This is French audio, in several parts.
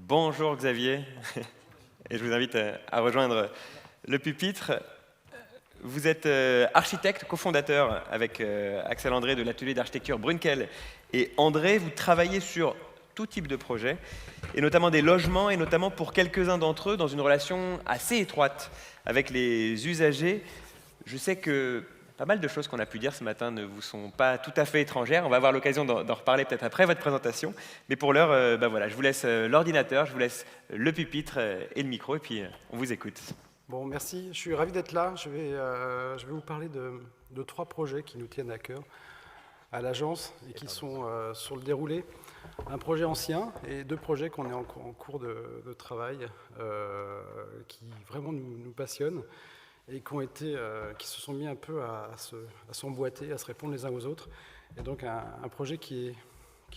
Bonjour Xavier, et je vous invite à rejoindre le pupitre. Vous êtes architecte, cofondateur avec Axel André de l'atelier d'architecture Brunkel. Et André, vous travaillez sur tout type de projet, et notamment des logements, et notamment pour quelques-uns d'entre eux, dans une relation assez étroite avec les usagers. Je sais que pas mal de choses qu'on a pu dire ce matin ne vous sont pas tout à fait étrangères. On va avoir l'occasion d'en reparler peut-être après votre présentation. Mais pour l'heure, voilà, je vous laisse l'ordinateur, je vous laisse le pupitre et le micro, et puis on vous écoute. Bon, merci. Je suis ravi d'être là. Je vais vous parler de 3 projets qui nous tiennent à cœur à l'agence et qui sont sur le déroulé. Un projet ancien et 2 projets qu'on est en cours de travail qui vraiment nous passionnent et qui se sont mis un peu à s'emboîter, à se répondre les uns aux autres. Et donc un projet qui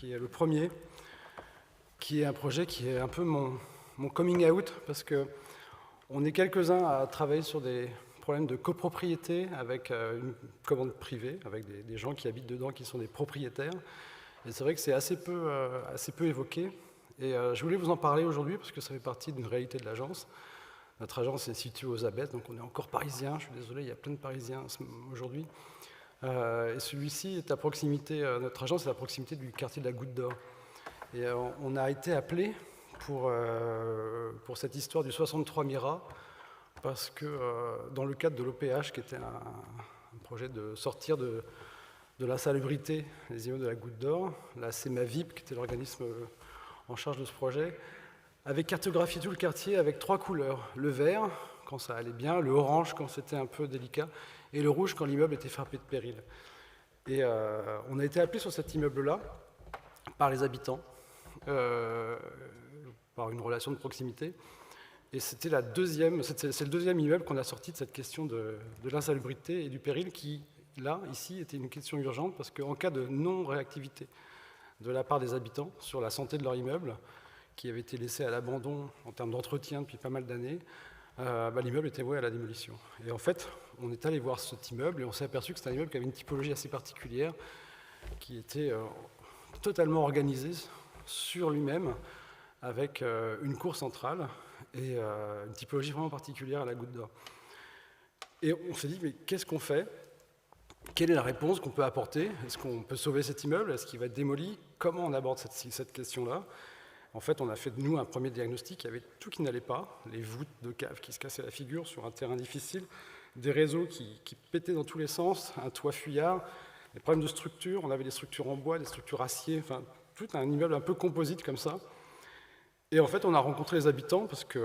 est le premier, qui est un projet qui est un peu mon coming out, parce que on est quelques-uns à travailler sur des problèmes de copropriété avec une commande privée, avec des gens qui habitent dedans, qui sont des propriétaires. Et c'est vrai que c'est assez peu évoqué. Et je voulais vous en parler aujourd'hui parce que ça fait partie d'une réalité de l'agence. Notre agence est située aux Abbesses, donc on est encore parisien. Je suis désolé, il y a plein de Parisiens aujourd'hui. Et celui-ci est à proximité, notre agence est à proximité du quartier de la Goutte d'Or. Et on a été appelé pour cette histoire du 63 Mira, parce que dans le cadre de l'OPH, qui était un projet de sortir de la salubrité des immeubles de la Goutte d'Or, la CEMAVIP, qui était l'organisme en charge de ce projet, avait cartographié tout le quartier avec 3 couleurs. Le vert, quand ça allait bien, le orange, quand c'était un peu délicat, et le rouge, quand l'immeuble était frappé de péril. Et on a été appelé sur cet immeuble-là par les habitants, par une relation de proximité. Et c'est le deuxième immeuble qu'on a sorti de cette question de l'insalubrité et du péril qui, là, ici, était une question urgente parce qu'en cas de non-réactivité de la part des habitants sur la santé de leur immeuble, qui avait été laissé à l'abandon en termes d'entretien depuis pas mal d'années, l'immeuble était voué à la démolition. Et en fait, on est allé voir cet immeuble et on s'est aperçu que c'était un immeuble qui avait une typologie assez particulière, qui était totalement organisée sur lui-même, avec une cour centrale et une typologie vraiment particulière à la Goutte d'Or. Et on s'est dit, mais qu'est-ce qu'on fait ? Quelle est la réponse qu'on peut apporter ? Est-ce qu'on peut sauver cet immeuble ? Est-ce qu'il va être démoli ? Comment on aborde cette question-là ? En fait, on a fait de nous un premier diagnostic. Il y avait tout qui n'allait pas, les voûtes de caves qui se cassaient la figure sur un terrain difficile, des réseaux qui pétaient dans tous les sens, un toit fuyard, des problèmes de structure. On avait des structures en bois, des structures acier, enfin, tout un immeuble un peu composite comme ça. Et en fait, on a rencontré les habitants parce que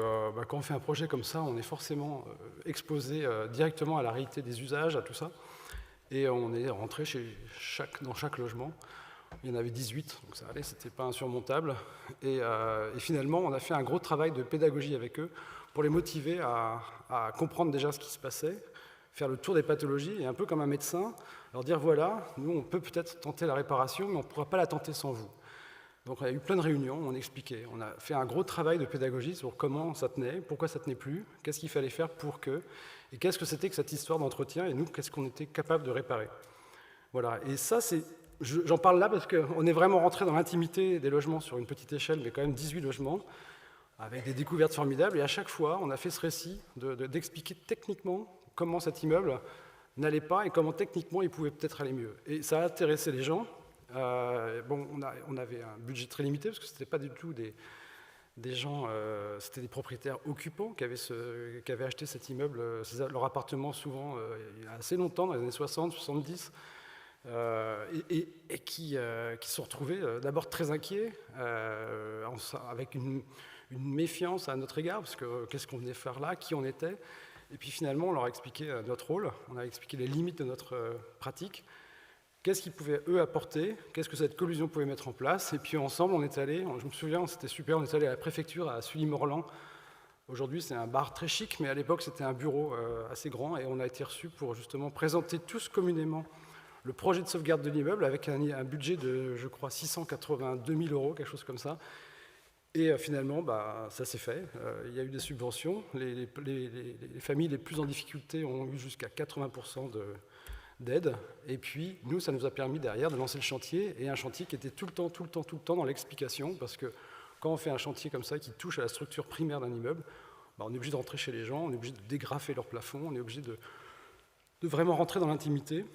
quand on fait un projet comme ça, on est forcément exposé directement à la réalité des usages, à tout ça. Et on est rentré dans chaque logement. Il y en avait 18, donc ça allait, c'était pas insurmontable. Et finalement, on a fait un gros travail de pédagogie avec eux pour les motiver à comprendre déjà ce qui se passait, faire le tour des pathologies, et un peu comme un médecin, leur dire voilà, nous on peut peut-être tenter la réparation, mais on ne pourra pas la tenter sans vous. Donc on a eu plein de réunions, on expliquait, on a fait un gros travail de pédagogie sur comment ça tenait, pourquoi ça tenait plus, qu'est-ce qu'il fallait faire pour que, et qu'est-ce que c'était que cette histoire d'entretien, et nous, qu'est-ce qu'on était capable de réparer. Voilà, et ça, j'en parle là parce qu'on est vraiment rentré dans l'intimité des logements sur une petite échelle, mais quand même 18 logements, avec des découvertes formidables, et à chaque fois, on a fait ce récit d'expliquer techniquement comment cet immeuble n'allait pas et comment techniquement il pouvait peut-être aller mieux. Et ça a intéressé les gens. On avait un budget très limité parce que ce n'était pas du tout des gens, c'était des propriétaires occupants qui avaient acheté cet immeuble, leur appartement souvent il y a assez longtemps, dans les années 60, 70, et qui se sont retrouvés d'abord très inquiets, avec une méfiance à notre égard, parce que qu'est-ce qu'on venait faire là, qui on était, et puis finalement on leur a expliqué notre rôle, on a expliqué les limites de notre pratique. Qu'est-ce qu'ils pouvaient, eux, apporter? Qu'est-ce que cette collusion pouvait mettre en place? Et puis ensemble, on est allé, je me souviens, c'était super, on est allé à la préfecture, à Sully-Morland. Aujourd'hui, c'est un bar très chic, mais à l'époque, c'était un bureau assez grand, et on a été reçus pour justement présenter tous communément le projet de sauvegarde de l'immeuble, avec un budget de, je crois, 682 000 €, quelque chose comme ça. Et finalement, ça s'est fait. Il y a eu des subventions. Les familles les plus en difficulté ont eu jusqu'à 80% d'aide, et puis nous, ça nous a permis derrière de lancer le chantier, et un chantier qui était tout le temps dans l'explication, parce que quand on fait un chantier comme ça qui touche à la structure primaire d'un immeuble, on est obligé de rentrer chez les gens, on est obligé de dégrafer leur plafond, on est obligé de vraiment rentrer dans l'intimité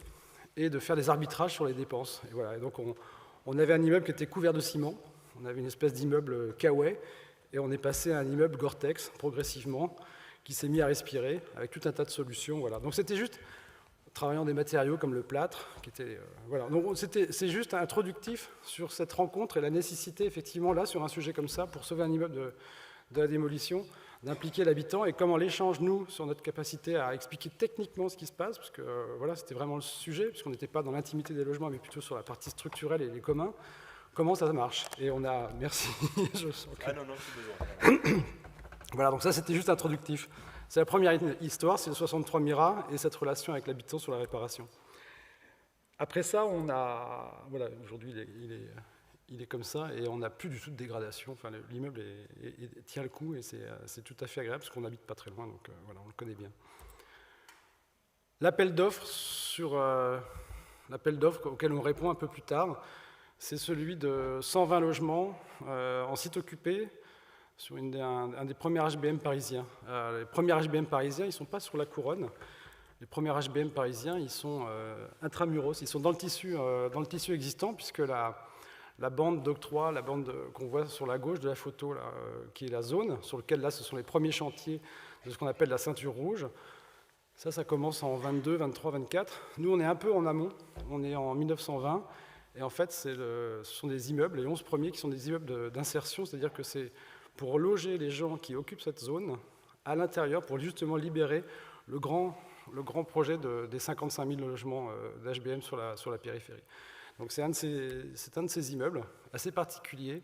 et de faire des arbitrages sur les dépenses. Et voilà. Et donc on avait un immeuble qui était couvert de ciment, on avait une espèce d'immeuble Kawaii, et on est passé à un immeuble Gore-Tex progressivement, qui s'est mis à respirer avec tout un tas de solutions. Voilà. Donc c'était juste travaillant des matériaux comme le plâtre, qui était voilà. Donc c'est juste introductif sur cette rencontre et la nécessité effectivement là sur un sujet comme ça pour sauver un immeuble de la démolition, d'impliquer l'habitant et comment l'échange, nous, sur notre capacité à expliquer techniquement ce qui se passe, parce que voilà, c'était vraiment le sujet, puisqu'on n'était pas dans l'intimité des logements, mais plutôt sur la partie structurelle et les communs, comment ça marche. Et on a... Merci, je sens que... Ah non, c'est besoin. Voilà, donc ça, c'était juste introductif. C'est la première histoire, c'est le 63 Mira et cette relation avec l'habitant sur la réparation. Après ça, on a... Voilà, aujourd'hui, il est comme ça, et on n'a plus du tout de dégradation. Enfin, l'immeuble tient le coup, et c'est tout à fait agréable, parce qu'on n'habite pas très loin, donc voilà, on le connaît bien. L'appel d'offres auquel on répond un peu plus tard, c'est celui de 120 logements en site occupé, sur un des premiers HBM parisiens. Les premiers HBM parisiens, ils ne sont pas sur la couronne. Les premiers HBM parisiens, ils sont intramuros, ils sont dans le tissu existant, puisque la bande d'octroi, la bande qu'on voit sur la gauche de la photo, là, qui est la zone, sur laquelle là, ce sont les premiers chantiers de ce qu'on appelle la ceinture rouge. Ça commence en 22, 23, 24. Nous, on est un peu en amont, on est en 1920, et en fait, ce sont des immeubles, les 11 premiers qui sont des immeubles d'insertion, c'est-à-dire que c'est pour loger les gens qui occupent cette zone à l'intérieur, pour justement libérer le grand projet des 55 000 logements d'HBM sur la périphérie. Donc c'est un de ces immeubles assez particuliers.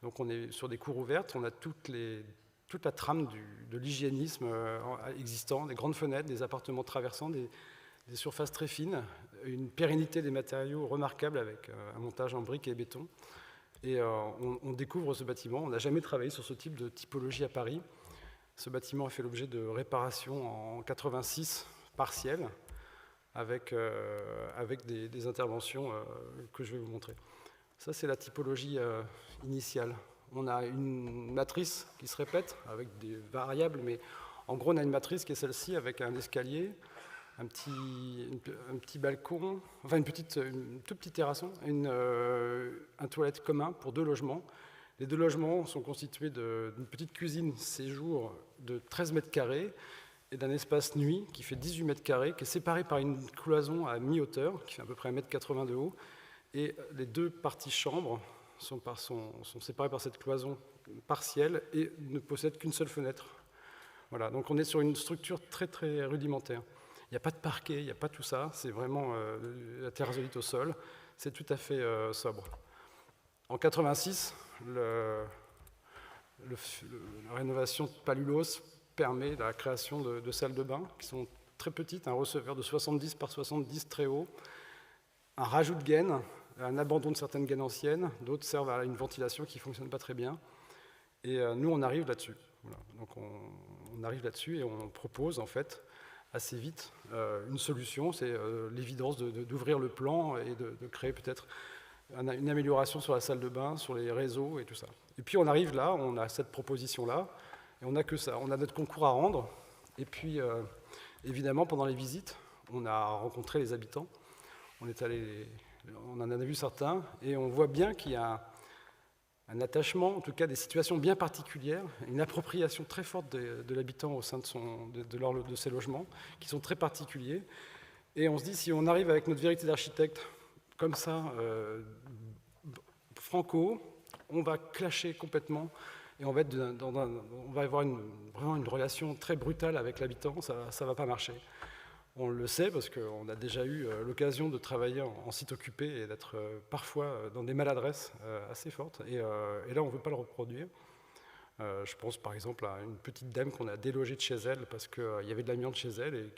Donc on est sur des cours ouvertes, on a toute la trame de l'hygiénisme existant, des grandes fenêtres, des appartements traversants, des surfaces très fines, une pérennité des matériaux remarquable avec un montage en briques et béton. Et on découvre ce bâtiment. On n'a jamais travaillé sur ce type de typologie à Paris. Ce bâtiment a fait l'objet de réparations en 86 partielles, avec des interventions que je vais vous montrer. Ça, c'est la typologie initiale. On a une matrice qui se répète avec des variables, mais en gros, on a une matrice qui est celle-ci avec un escalier, un petit balcon, enfin une toute petite terrasson, un toilette commun pour 2 logements. Les 2 logements sont constitués d'une petite cuisine séjour de 13 mètres carrés et d'un espace nuit qui fait 18 mètres carrés, qui est séparé par une cloison à mi-hauteur, qui fait à peu près 1,80 m de haut. Et les 2 parties chambres sont séparées par cette cloison partielle et ne possèdent qu'une seule fenêtre. Voilà, donc on est sur une structure très très rudimentaire. Il n'y a pas de parquet, il n'y a pas tout ça, c'est vraiment la terrazolite au sol, c'est tout à fait sobre. En 86, la rénovation de Palulos permet la création de salles de bain qui sont très petites, un receveur de 70 par 70 très haut, un rajout de gaines, un abandon de certaines gaines anciennes, d'autres servent à une ventilation qui ne fonctionne pas très bien. Et nous, on arrive là-dessus. Voilà. Donc on arrive là-dessus et on propose en fait assez vite une solution, c'est l'évidence d'ouvrir le plan et de créer peut-être une amélioration sur la salle de bain, sur les réseaux et tout ça. Et puis on arrive là, on a cette proposition-là, et on n'a que ça. On a notre concours à rendre, et puis évidemment pendant les visites, on a rencontré les habitants, on en a vu certains, et on voit bien qu'il y a un attachement, en tout cas des situations bien particulières, une appropriation très forte de l'habitant au sein de ses logements, qui sont très particuliers. Et on se dit, si on arrive avec notre vérité d'architecte, comme ça, franco, on va clasher complètement, et on va avoir vraiment une relation très brutale avec l'habitant, ça ne va pas marcher. On le sait parce qu'on a déjà eu l'occasion de travailler en site occupé et d'être parfois dans des maladresses assez fortes. Et là, on ne veut pas le reproduire. Je pense par exemple à une petite dame qu'on a délogée de chez elle parce qu'il y avait de l'amiante chez elle. Et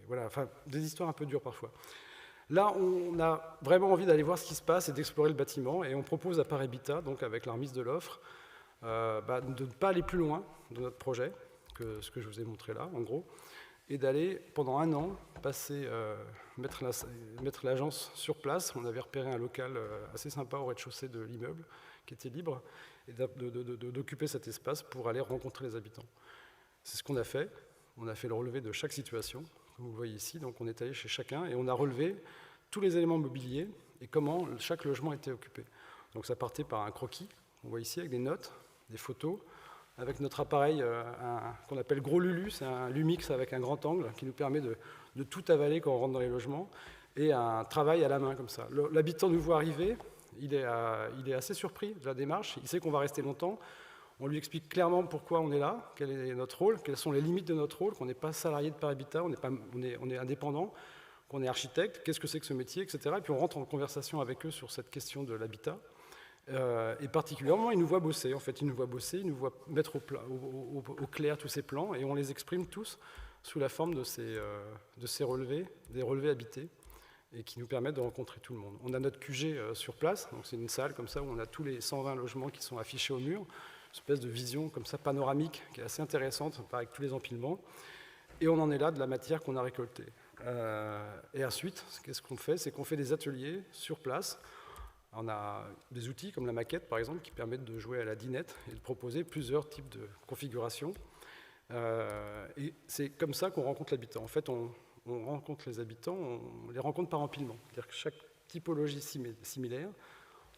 voilà, enfin, des histoires un peu dures parfois. Là, on a vraiment envie d'aller voir ce qui se passe et d'explorer le bâtiment. Et on propose à Parebita, donc avec la remise de l'offre, de ne pas aller plus loin de notre projet que ce que je vous ai montré là, en gros, et d'aller pendant 1 an mettre l'agence sur place. On avait repéré un local assez sympa au rez-de-chaussée de l'immeuble qui était libre, et d'occuper cet espace pour aller rencontrer les habitants. C'est ce qu'on a fait. On a fait le relevé de chaque situation, comme vous le voyez ici. Donc on est allé chez chacun et on a relevé tous les éléments mobiliers et comment chaque logement était occupé. Donc ça partait par un croquis, on voit ici, avec des notes, des photos, avec notre appareil qu'on appelle Gros Lulu, c'est un Lumix avec un grand angle qui nous permet de tout avaler quand on rentre dans les logements, et un travail à la main comme ça. L'habitant nous voit arriver, il est assez surpris de la démarche, il sait qu'on va rester longtemps, on lui explique clairement pourquoi on est là, quel est notre rôle, quelles sont les limites de notre rôle, qu'on n'est pas salarié de Par Habitat, on est indépendant, qu'on est architecte, qu'est-ce que c'est que ce métier, etc. Et puis on rentre en conversation avec eux sur cette question de l'habitat. Et particulièrement, ils nous voient bosser. En fait, ils nous voient bosser, ils nous voient mettre au clair tous ces plans, et on les exprime tous sous la forme de ces relevés, des relevés habités, et qui nous permettent de rencontrer tout le monde. On a notre QG sur place, donc c'est une salle comme ça où on a tous les 120 logements qui sont affichés au mur, une espèce de vision comme ça panoramique qui est assez intéressante, avec tous les empilements. Et on en est là de la matière qu'on a récoltée. Et ensuite, qu'est-ce qu'on fait? C'est qu'on fait des ateliers sur place. On a des outils comme la maquette, par exemple, qui permettent de jouer à la dinette et de proposer plusieurs types de configurations. Et c'est comme ça qu'on rencontre l'habitant. En fait, on rencontre les habitants, on les rencontre par empilement. C'est-à-dire que chaque typologie similaire,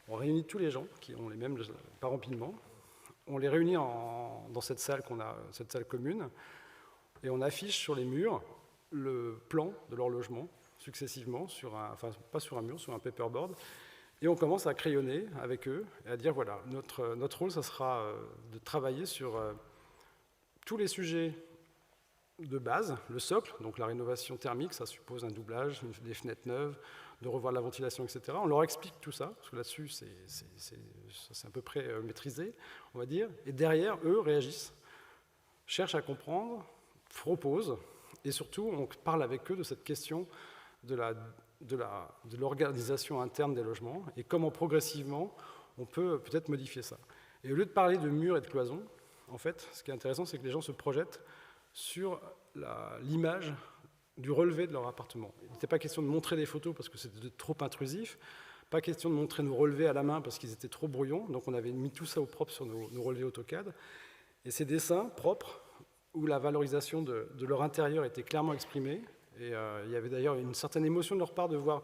on réunit tous les gens qui ont les mêmes par empilement. On les réunit dans cette salle cette salle commune, et on affiche sur les murs le plan de leur logement, successivement, pas sur un mur, sur un paperboard. Et on commence à crayonner avec eux et à dire, voilà, notre rôle, ça sera de travailler sur tous les sujets de base, le socle, donc la rénovation thermique, ça suppose un doublage, des fenêtres neuves, de revoir la ventilation, etc. On leur explique tout ça, parce que là-dessus, c'est à peu près maîtrisé, on va dire. Et derrière, eux réagissent, cherchent à comprendre, proposent, et surtout, on parle avec eux de cette question de l'organisation interne des logements et comment progressivement on peut peut-être modifier ça. Et au lieu de parler de murs et de cloisons, en fait, ce qui est intéressant, c'est que les gens se projettent sur l'image du relevé de leur appartement. Il n'était pas question de montrer des photos parce que c'était trop intrusif, pas question de montrer nos relevés à la main parce qu'ils étaient trop brouillons, donc on avait mis tout ça au propre sur nos relevés AutoCAD. Et ces dessins propres, où la valorisation de leur intérieur était clairement exprimée, et il y avait d'ailleurs une certaine émotion de leur part de voir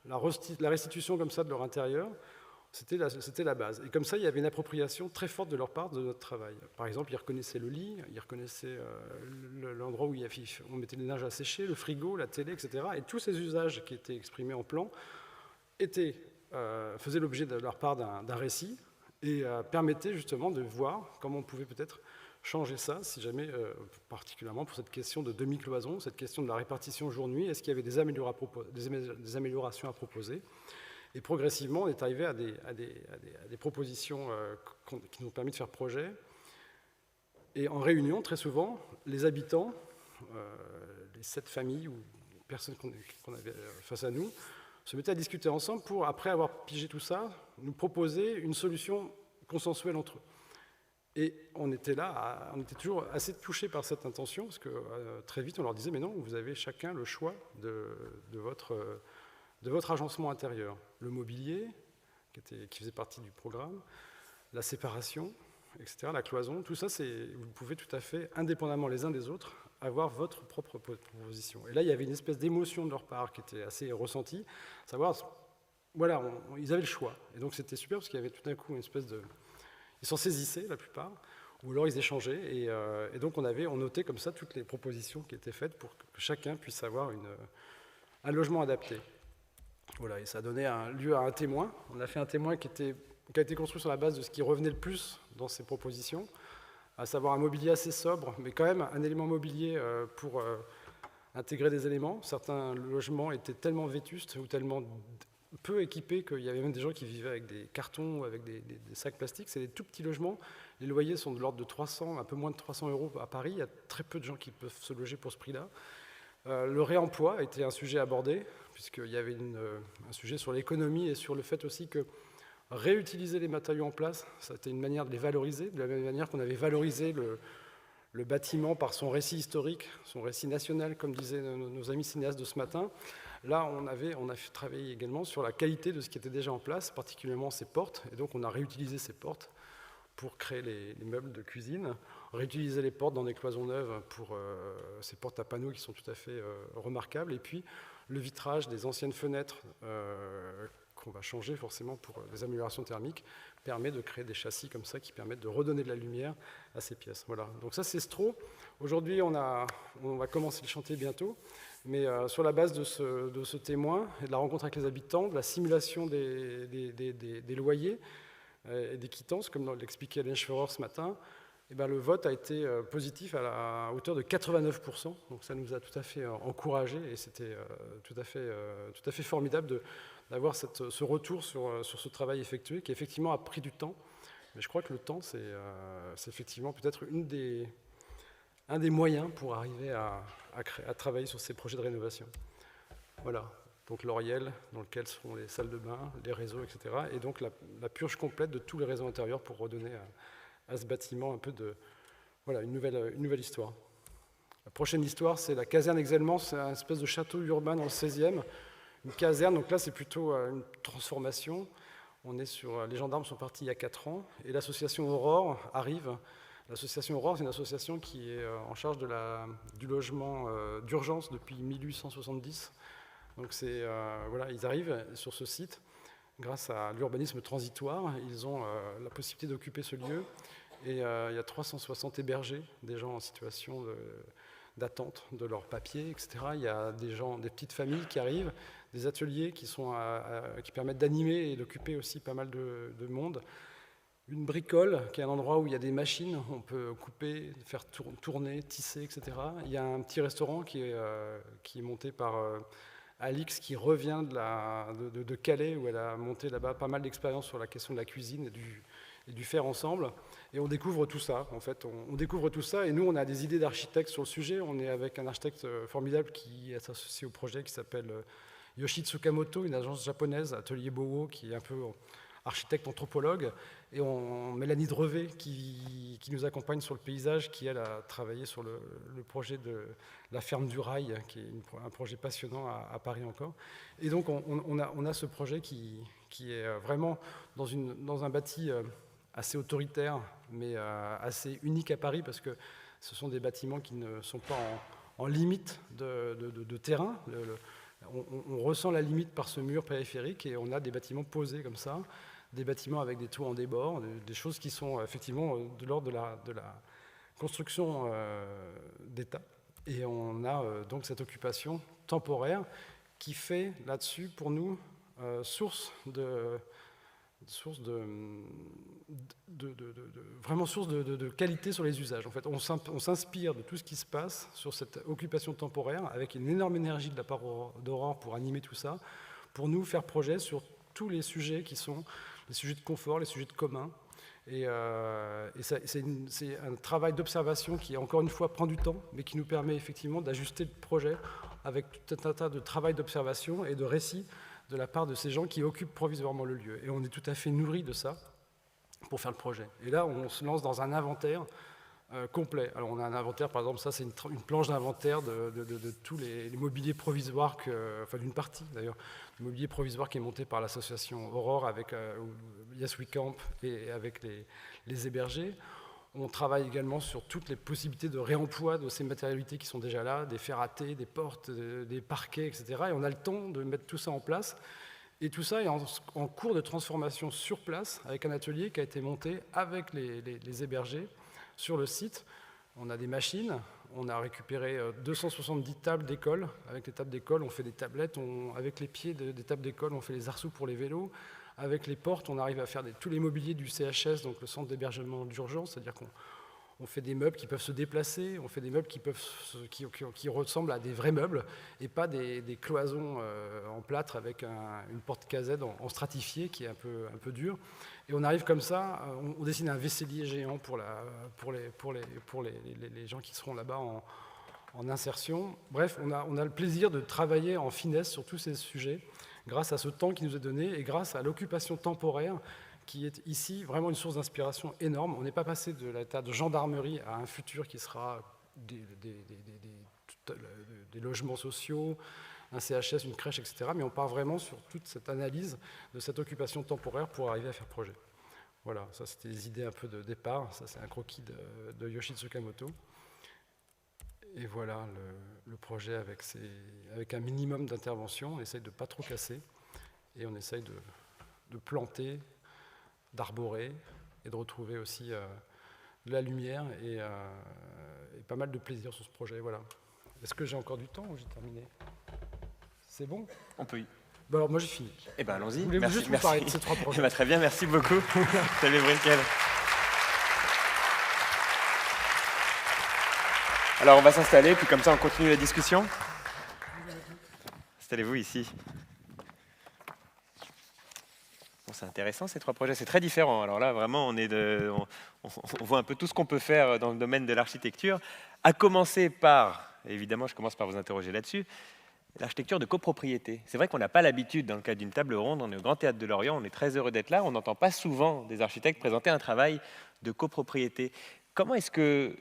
la restitution comme ça de leur intérieur, c'était la base. Et comme ça, il y avait une appropriation très forte de leur part de notre travail. Par exemple, ils reconnaissaient le lit, ils reconnaissaient l'endroit où on mettait les linges à sécher, le frigo, la télé, etc. Et tous ces usages qui étaient exprimés en plan faisaient l'objet de leur part d'un récit et permettaient justement de voir comment on pouvait peut-être changer ça, si jamais, particulièrement pour cette question de demi-cloison, cette question de la répartition jour-nuit, est-ce qu'il y avait des améliorations à proposer? Et progressivement, on est arrivé à des propositions qui nous ont permis de faire projet. Et en réunion, très souvent, les habitants, les 7 familles ou personnes qu'on avait face à nous, se mettaient à discuter ensemble pour, après avoir pigé tout ça, nous proposer une solution consensuelle entre eux. Et on était toujours assez touchés par cette intention, parce que très vite on leur disait, mais non, vous avez chacun le choix de votre agencement intérieur. Le mobilier, qui faisait partie du programme, la séparation, etc., la cloison, tout ça, vous pouvez tout à fait, indépendamment les uns des autres, avoir votre propre proposition. Et là, il y avait une espèce d'émotion de leur part qui était assez ressentie, savoir, voilà, ils avaient le choix. Et donc c'était super, parce qu'il y avait tout d'un coup une espèce de... Ils s'en saisissaient, la plupart, ou alors ils échangeaient, et donc on notait comme ça toutes les propositions qui étaient faites pour que chacun puisse avoir un logement adapté. Voilà, et ça a donné lieu à un témoin. On a fait un témoin qui a été construit sur la base de ce qui revenait le plus dans ces propositions, à savoir un mobilier assez sobre, mais quand même un élément mobilier pour intégrer des éléments. Certains logements étaient tellement vétustes ou tellement peu équipés qu'il y avait même des gens qui vivaient avec des cartons ou avec des sacs plastiques. C'est des tout petits logements. Les loyers sont de l'ordre de 300, un peu moins de 300 € à Paris. Il y a très peu de gens qui peuvent se loger pour ce prix-là. Le réemploi était un sujet abordé, puisqu'il y avait un sujet sur l'économie et sur le fait aussi que réutiliser les matériaux en place, c'était une manière de les valoriser, de la même manière qu'on avait valorisé le bâtiment par son récit historique, son récit national, comme disaient nos amis cinéastes de ce matin. Là, on a travaillé également sur la qualité de ce qui était déjà en place, particulièrement ces portes, et donc on a réutilisé ces portes pour créer les meubles de cuisine, réutiliser les portes dans des cloisons neuves pour ces portes à panneaux qui sont tout à fait remarquables, et puis le vitrage des anciennes fenêtres qu'on va changer forcément pour des améliorations thermiques, permet de créer des châssis comme ça qui permettent de redonner de la lumière à ces pièces. Voilà. Donc ça c'est Stro. Aujourd'hui on va commencer le chantier bientôt, mais sur la base de ce témoin et de la rencontre avec les habitants, de la simulation des loyers et des quittances, comme l'expliquait Alain Schwerer ce matin, eh ben, le vote a été positif à la hauteur de 89%, donc ça nous a tout à fait encouragés et c'était tout à fait formidable d'avoir ce retour sur ce travail effectué qui effectivement a pris du temps, mais je crois que le temps c'est effectivement peut-être un des moyens pour arriver à travailler sur ces projets de rénovation. Voilà, donc l'Oriel dans lequel seront les salles de bain, les réseaux, etc. Et donc la purge complète de tous les réseaux intérieurs pour redonner à ce bâtiment un peu une nouvelle histoire. La prochaine histoire, c'est la caserne Exelmans, c'est un espèce de château urbain dans le 16e. Une caserne, donc là c'est plutôt une transformation. Les gendarmes sont partis il y a 4 ans, et l'association Aurore arrive. L'association Aurore, c'est une association qui est en charge du logement d'urgence depuis 1870. Donc ils arrivent sur ce site. Grâce à l'urbanisme transitoire, ils ont la possibilité d'occuper ce lieu. Et il y a 360 hébergés, des gens en situation d'attente de leurs papiers, etc. Il y a des petites familles qui arrivent, des ateliers qui permettent d'animer et d'occuper aussi pas mal de monde. Une bricole, qui est un endroit où il y a des machines, on peut couper, faire tourner, tisser, etc. Il y a un petit restaurant qui est monté par Alix, qui revient de Calais, où elle a monté là-bas pas mal d'expériences sur la question de la cuisine et du faire ensemble. Et on découvre tout ça, en fait. On découvre tout ça, et nous, on a des idées d'architectes sur le sujet. On est avec un architecte formidable qui est associé au projet, qui s'appelle Yoshi Tsukamoto, une agence japonaise, Atelier Bowo, qui est un peu architecte anthropologue, et Mélanie Drevet qui nous accompagne sur le paysage, qui elle a travaillé sur le projet de la ferme du rail, qui est un projet passionnant à Paris encore. Et donc on a ce projet qui est vraiment dans un bâti assez autoritaire, mais assez unique à Paris, parce que ce sont des bâtiments qui ne sont pas en limite de terrain. On ressent la limite par ce mur périphérique, et on a des bâtiments posés comme ça, des bâtiments avec des toits en débord, des choses qui sont effectivement de l'ordre de la construction d'État. Et on a donc cette occupation temporaire qui fait là-dessus, pour nous, source de qualité sur les usages. En fait, on s'inspire de tout ce qui se passe sur cette occupation temporaire, avec une énorme énergie de la part d'Aurore pour animer tout ça, pour nous faire projet sur tous les sujets qui sont les sujets de confort, les sujets de commun. Et c'est un travail d'observation qui, encore une fois, prend du temps, mais qui nous permet effectivement d'ajuster le projet avec tout un tas de travail d'observation et de récits de la part de ces gens qui occupent provisoirement le lieu. Et on est tout à fait nourri de ça pour faire le projet. Et là, on se lance dans un inventaire complet. Alors on a un inventaire, par exemple, ça c'est une planche d'inventaire de tous les mobiliers provisoires, enfin d'une partie d'ailleurs, du mobilier provisoire qui est monté par l'association Aurore avec Yes We Camp et avec les hébergés. On travaille également sur toutes les possibilités de réemploi de ces matérialités qui sont déjà là, des ferratés, des portes, des parquets, etc. Et on a le temps de mettre tout ça en place. Et tout ça est en cours de transformation sur place, avec un atelier qui a été monté avec les hébergés sur le site. On a des machines, on a récupéré 270 tables d'école. Avec les tables d'école, on fait des tablettes, avec les pieds des tables d'école, on fait les arceaux pour les vélos. Avec les portes, on arrive à faire tous les mobiliers du CHS, donc le centre d'hébergement d'urgence, c'est-à-dire qu'on fait des meubles qui peuvent se déplacer, on fait des meubles qui ressemblent à des vrais meubles, et pas des cloisons en plâtre avec une porte casette en stratifié qui est un peu dur. Et on arrive comme ça, on dessine un vaisselier géant pour les gens qui seront là-bas en insertion. Bref, on a le plaisir de travailler en finesse sur tous ces sujets, grâce à ce temps qui nous est donné et grâce à l'occupation temporaire qui est ici vraiment une source d'inspiration énorme. On n'est pas passé de l'état de gendarmerie à un futur qui sera des logements sociaux, un CHS, une crèche, etc. Mais on part vraiment sur toute cette analyse de cette occupation temporaire pour arriver à faire projet. Voilà, ça c'était les idées un peu de départ. Ça c'est un croquis de Yoshi Tsukamoto. Et voilà le projet avec un minimum d'intervention. On essaye de ne pas trop casser et on essaye de planter, d'arborer et de retrouver aussi de la lumière et pas mal de plaisir sur ce projet. Voilà. Est-ce que j'ai encore du temps ou j'ai terminé? C'est bon? On peut y. Bon, alors moi j'ai fini. Eh bien allons-y. Voulez-vous juste vous parler de ces 3 projets? Très bien, merci beaucoup. Salut Brunkel. Alors on va s'installer, puis comme ça on continue la discussion. Installez-vous ici. Bon, c'est intéressant ces 3 projets, c'est très différent. Alors là vraiment on voit un peu tout ce qu'on peut faire dans le domaine de l'architecture. À commencer par, évidemment je commence par vous interroger là-dessus, l'architecture de copropriété. C'est vrai qu'on n'a pas l'habitude, dans le cadre d'une table ronde, on est au Grand Théâtre de Lorient, on est très heureux d'être là, on n'entend pas souvent des architectes présenter un travail de copropriété. Comment est-ce que,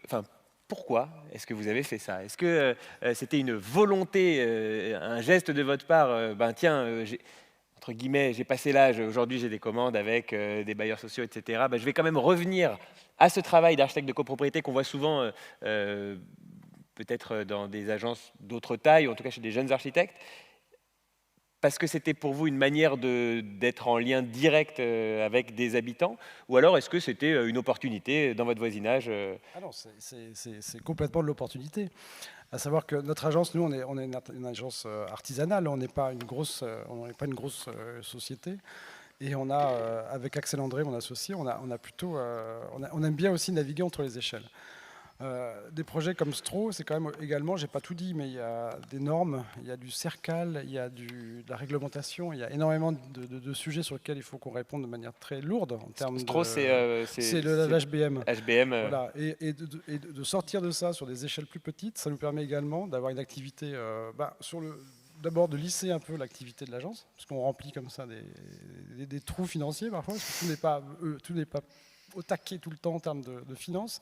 pourquoi est-ce que vous avez fait ça? Est-ce que c'était une volonté, un geste de votre part, entre guillemets, j'ai passé l'âge, aujourd'hui j'ai des commandes avec des bailleurs sociaux, etc. Je vais quand même revenir à ce travail d'architecte de copropriété qu'on voit souvent peut-être dans des agences d'autres tailles, ou en tout cas chez des jeunes architectes, parce que c'était pour vous une manière d'être en lien direct avec des habitants, ou alors est-ce que c'était une opportunité dans votre voisinage? Ah non, c'est complètement de l'opportunité. À savoir que notre agence, nous, on est une agence artisanale, on n'est pas une grosse société. Et on a, avec Axel André, mon associé, on aime bien aussi naviguer entre les échelles. Des projets comme Stro, c'est quand même également, j'ai pas tout dit, mais il y a des normes, il y a du CERCAL, il y a de la réglementation, il y a énormément de sujets sur lesquels il faut qu'on réponde de manière très lourde en termes Stro, c'est l'HBM. HBM. Voilà. Et de sortir de ça sur des échelles plus petites, ça nous permet également d'avoir une activité d'abord de lisser un peu l'activité de l'agence, parce qu'on remplit comme ça des trous financiers parfois, parce que tout n'est pas au taquet tout le temps en termes de finances.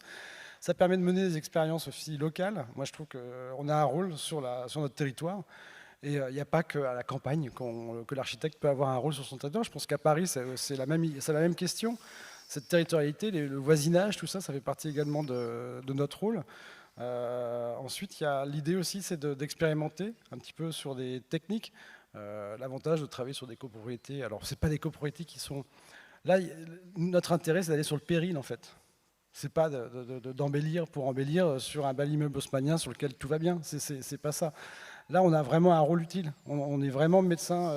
Ça permet de mener des expériences aussi locales. Moi, je trouve qu'on a un rôle sur notre territoire. Et il n'y a pas qu'à la campagne que l'architecte peut avoir un rôle sur son territoire. Je pense qu'à Paris, c'est la même question. Cette territorialité, le voisinage, tout ça, ça fait partie également de notre rôle. Ensuite, il y a l'idée aussi, c'est d'expérimenter un petit peu sur des techniques. L'avantage de travailler sur des copropriétés. Alors, ce n'est pas des copropriétés qui sont... Là, notre intérêt, c'est d'aller sur le péril, en fait. C'est pas d'embellir pour embellir sur un bel immeuble haussmannien sur lequel tout va bien. C'est pas ça. Là, on a vraiment un rôle utile. On est vraiment médecin,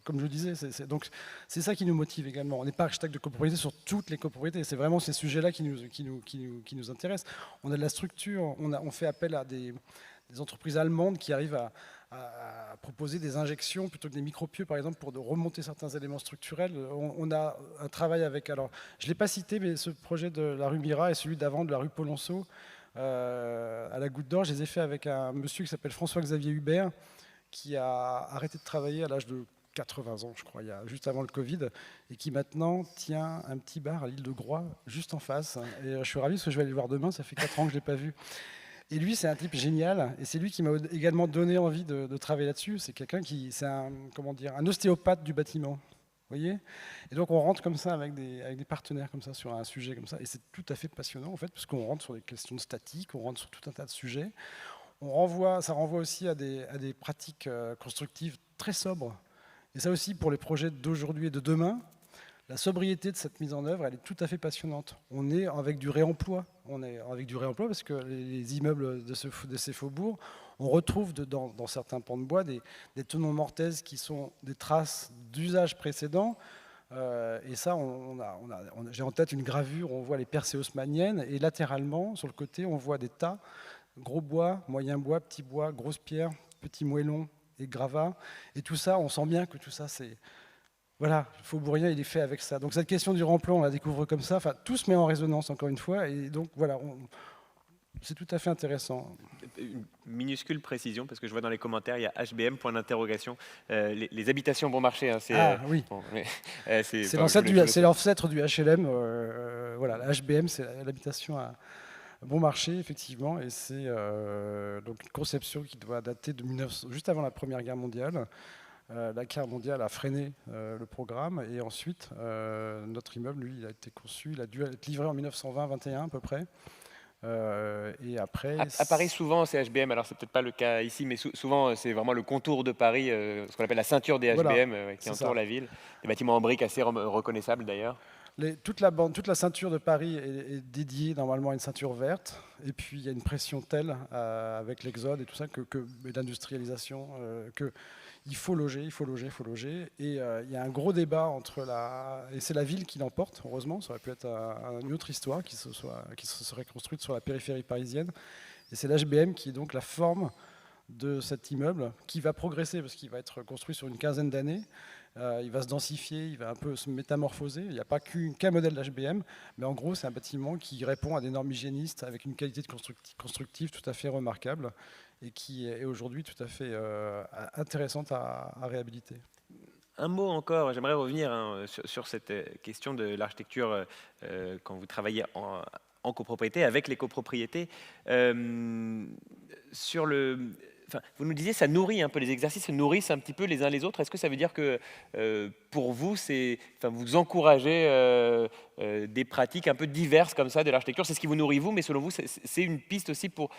comme je le disais. Donc, c'est ça qui nous motive également. On n'est pas architecte de copropriété sur toutes les copropriétés. C'est vraiment ces sujets-là qui nous intéressent. On a de la structure. On fait appel à des entreprises allemandes qui arrivent à proposer des injections plutôt que des micropieux, par exemple, pour remonter certains éléments structurels. On a un travail avec... Alors, je ne l'ai pas cité, mais ce projet de la rue Mira et celui d'avant de la rue Polonceau, à la Goutte d'Or, je les ai fait avec un monsieur qui s'appelle François-Xavier Hubert, qui a arrêté de travailler à l'âge de 80 ans, je crois, juste avant le Covid, et qui maintenant tient un petit bar à l'île de Groix, juste en face. Et je suis ravi parce que je vais aller le voir demain, ça fait 4 ans que je ne l'ai pas vu. Et lui, c'est un type génial, et c'est lui qui m'a également donné envie de travailler là-dessus. C'est quelqu'un c'est un ostéopathe du bâtiment, vous voyez. Et donc on rentre comme ça avec des partenaires comme ça sur un sujet comme ça, et c'est tout à fait passionnant en fait, parce qu'on rentre sur des questions de statique, on rentre sur tout un tas de sujets. Ça renvoie aussi à des pratiques constructives très sobres. Et ça aussi, pour les projets d'aujourd'hui et de demain, la sobriété de cette mise en œuvre, elle est tout à fait passionnante. On est avec du réemploi. On est avec du réemploi parce que les immeubles de ces faubourgs, on retrouve dans certains pans de bois des tenons mortaises qui sont des traces d'usage précédent. Et ça, j'ai en tête une gravure où on voit les percées haussmanniennes et latéralement, sur le côté, on voit des tas, gros bois, moyen bois, petit bois, grosse pierre, petit moellon et gravats. Et tout ça, on sent bien que tout ça, c'est... Voilà, le faubourien, il est fait avec ça. Donc cette question du remploi, on la découvre comme ça. Enfin, tout se met en résonance, encore une fois. Et donc, voilà, c'est tout à fait intéressant. Une minuscule précision, parce que je vois dans les commentaires, il y a HBM, point d'interrogation. Les habitations bon marché, hein, oui. Bon, c'est l'ancêtre du HLM. Voilà, la HBM, c'est l'habitation à bon marché, effectivement. Et c'est donc une conception qui doit dater de juste avant la Première Guerre mondiale. La guerre mondiale a freiné le programme et ensuite notre immeuble, lui, il a été conçu, il a dû être livré en 1920-21 à peu près. Et après, À Paris, souvent, c'est HBM. Alors, c'est peut-être pas le cas ici, mais souvent, c'est vraiment le contour de Paris, ce qu'on appelle la ceinture des voilà, HBM, qui c'est entoure ça. la ville. Des bâtiments en briques assez reconnaissables, d'ailleurs. Toute la ceinture de Paris est dédiée normalement à une ceinture verte. Et puis il y a une pression telle avec l'exode et tout ça, et l'industrialisation, qu'il faut loger, il faut loger, il faut loger. Et il y a un gros débat et c'est la ville qui l'emporte, heureusement. Ça aurait pu être une autre histoire qui se serait construite sur la périphérie parisienne. Et c'est l'HBM qui est donc la forme de cet immeuble qui va progresser parce qu'il va être construit sur une quinzaine d'années. Il va se densifier, il va un peu se métamorphoser. Il n'y a pas qu'un modèle d'HBM, mais en gros, c'est un bâtiment qui répond à des normes hygiénistes avec une qualité de constructive tout à fait remarquable et qui est aujourd'hui tout à fait intéressante à réhabiliter. Un mot encore, j'aimerais revenir sur cette question de l'architecture quand vous travaillez en copropriété, avec les copropriétés. Vous nous disiez, ça nourrit un peu, les exercices se nourrissent un petit peu les uns les autres. Est-ce que ça veut dire que pour vous, vous encouragez des pratiques un peu diverses comme ça de l'architecture? C'est ce qui vous nourrit vous, mais selon vous, c'est une piste aussi pour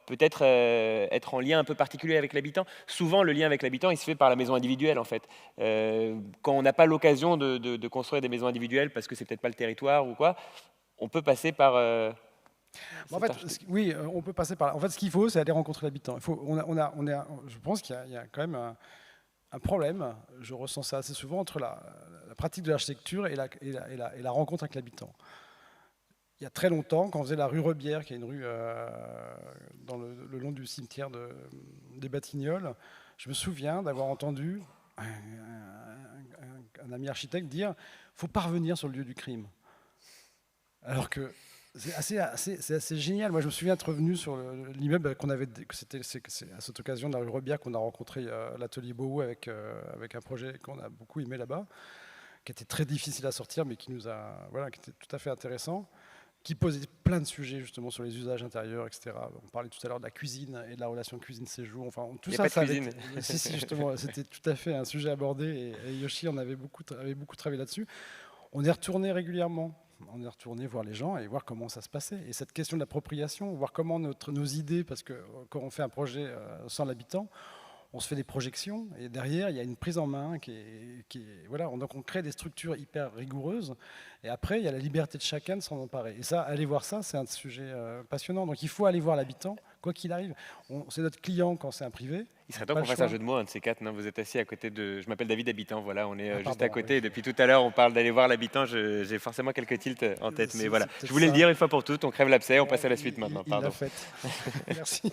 peut-être être en lien un peu particulier avec l'habitant. Souvent, le lien avec l'habitant, il se fait par la maison individuelle, en fait. Quand on n'a pas l'occasion de construire des maisons individuelles parce que c'est peut-être pas le territoire ou quoi, on peut passer par... En fait, oui, on peut passer par là. En fait, ce qu'il faut, c'est aller rencontrer l'habitant. Je pense qu'il y a quand même un problème, je ressens ça assez souvent, entre la pratique de l'architecture et la rencontre avec l'habitant. Il y a très longtemps, quand on faisait la rue Rebière, qui est une rue le long du cimetière des Batignolles, je me souviens d'avoir entendu un ami architecte dire « il ne faut pas revenir sur le lieu du crime ». Alors que c'est assez génial. Moi, je me souviens être revenu sur l'immeuble qu'on avait. C'est à cette occasion de la rue Rebière qu'on a rencontré l'atelier Bohou avec un projet qu'on a beaucoup aimé là-bas, qui était très difficile à sortir, mais qui était tout à fait intéressant, qui posait plein de sujets justement sur les usages intérieurs, etc. On parlait tout à l'heure de la cuisine et de la relation cuisine-séjour. Enfin, tout ça, ça cuisine. Si, justement, c'était tout à fait un sujet abordé et Yoshi avait beaucoup travaillé là-dessus. On est retourné régulièrement. On est retourné voir les gens et voir comment ça se passait. Et cette question de l'appropriation, voir comment nos idées, parce que quand on fait un projet sans l'habitant, on se fait des projections et derrière, il y a une prise en main voilà, donc on crée des structures hyper rigoureuses et après, il y a la liberté de chacun de s'en emparer. Et ça, aller voir ça, c'est un sujet passionnant. Donc il faut aller voir l'habitant, quoi qu'il arrive. C'est notre client quand c'est un privé. Il serait temps qu'on fasse un jeu de mots, un de ces quatre. Non, vous êtes assis à côté de... Je m'appelle David Habitant, voilà, on est juste à côté. Oui. Et depuis tout à l'heure, on parle d'aller voir l'habitant. J'ai forcément quelques tilts en tête, mais voilà. Je voulais le dire une fois pour toutes, on crève l'abcès, on passe à la suite maintenant. Il l'a fait. Merci.